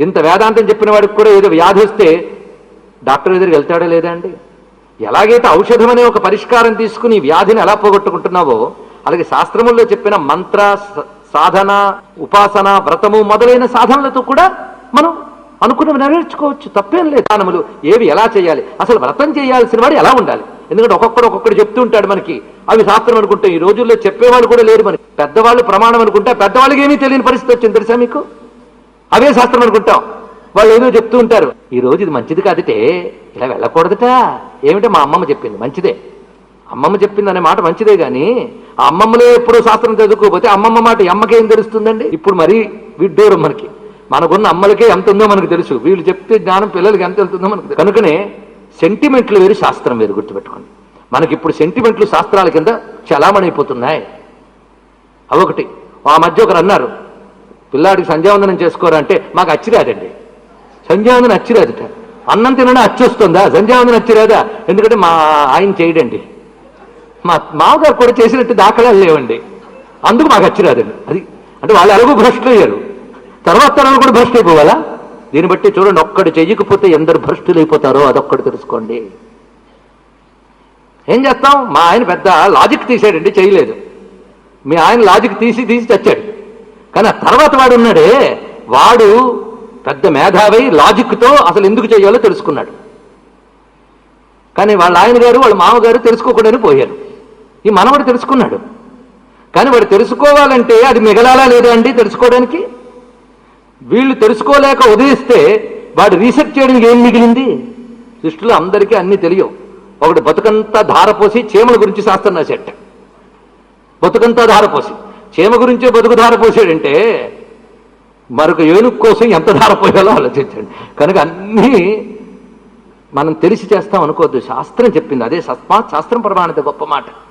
ఇంత వేదాంతం చెప్పిన వాడికి కూడా ఏదో వ్యాధి వస్తే డాక్టర్ దగ్గరికి వెళ్తాడా లేదా అండి? ఎలాగైతే ఔషధం అనే ఒక పరిష్కారం తీసుకుని వ్యాధిని ఎలా పోగొట్టుకుంటున్నావో, అలాగే శాస్త్రముల్లో చెప్పిన మంత్ర సాధన, ఉపాసన, వ్రతము మొదలైన సాధనలతో కూడా మనం అనుకున్నవి నెరవేర్చుకోవచ్చు. తప్పేం లేదు. దానములు ఏవి ఎలా చేయాలి, అసలు వ్రతం చేయాల్సిన వాడు ఎలా ఉండాలి? ఎందుకంటే ఒక్కొక్కడు చెప్తూ ఉంటాడు మనకి. అవి శాస్త్రం అనుకుంటే ఈ రోజుల్లో చెప్పేవాళ్ళు కూడా లేరు. మనకి పెద్దవాళ్ళు ప్రమాణం అనుకుంటే పెద్దవాళ్ళకి ఏమీ తెలియని పరిస్థితి వచ్చింది తెలుసా మీకు? అవే శాస్త్రం అనుకుంటాం. వాళ్ళు ఏదో చెప్తూ ఉంటారు, ఈ రోజు ఇది మంచిది కాదుటే, ఇలా వెళ్ళకూడదట. ఏమిటో మా అమ్మమ్మ చెప్పింది, మంచిదే. అమ్మమ్మ చెప్పింది అనే మాట మంచిదే, కానీ ఆ అమ్మమ్మలే ఎప్పుడో శాస్త్రం చదువుకోకపోతే అమ్మమ్మ మాట అమ్మకేం తెలుస్తుందండి? ఇప్పుడు మరీ విడ్డూరం మనకి. మనకున్న అమ్మలకే ఎంత ఉందో మనకు తెలుసు, వీళ్ళు చెప్తే జ్ఞానం పిల్లలకి ఎంత వెళ్తుందో మనకు. కనుకనే సెంటిమెంట్లు వేరు, శాస్త్రం వేరు, గుర్తుపెట్టుకోండి. మనకి ఇప్పుడు సెంటిమెంట్లు శాస్త్రాల కింద చలామణైపోతున్నాయి. అవొకటి. ఆ మధ్య ఒకరు అన్నారు, పిల్లాడికి సంధ్యావందనం చేసుకోరా అంటే, మాకు అచ్చిరాదండి. సంధ్యావందనం అచ్చిరాదట. అన్నం తినడం అచ్చొస్తుందా? సంధ్యావందనం అచ్చిరాదా? ఎందుకంటే మా ఆయన చేయడండి, మా మామగారు కూడా చేసినట్టు దాఖలాలు లేవండి, అందుకు మాకు అచ్చిరాదండి. అది అంటే వాళ్ళు ఎలాగో భ్రష్టులు అయ్యారు, తర్వాత తరాలు కూడా భ్రష్టు అయిపోవాలా? దీన్ని బట్టి చూడండి, ఒక్కడు చెయ్యకపోతే ఎందరు భ్రష్టులు అయిపోతారో అదొక్కడు తెలుసుకోండి. ఏం చేస్తాం? మా ఆయన పెద్ద లాజిక్ తీసాడండి, చేయలేదు. మీ ఆయన లాజిక్ తీసి చచ్చాడు. కానీ ఆ తర్వాత వాడు ఉన్నాడే, వాడు పెద్ద మేధావి, లాజిక్తో అసలు ఎందుకు చేయాలో తెలుసుకున్నాడు. కానీ వాళ్ళ ఆయన గారు, వాళ్ళ మామగారు తెలుసుకోకూడదని పోయారు. ఈ మనవడు తెలుసుకున్నాడు. కానీ వాడు తెలుసుకోవాలంటే అది మిగలాలా లేదా అండి తెలుసుకోవడానికి? వీళ్ళు తెలుసుకోలేక ఉదయిస్తే వాడు రీసెర్చ్ చేయడానికి ఏం మిగిలింది? సృష్టిలో అందరికీ అన్ని తెలియవు. ఒకడు బతుకంతా ధారపోసి చీమల గురించి శాస్త్రం రాసేట. బతుకంతా ధారపోసి చీమ గురించే బతుకు ధారపోసాడంటే మరొక ఏనుగు కోసం ఎంత ధారపోయాలో ఆలోచించండి. కనుక అన్నీ మనం తెలిసి చేస్తాం అనుకోవద్దు. శాస్త్రం చెప్పింది, అదే సస్మాత్ శాస్త్రం ప్రమాణిత గొప్ప మాట.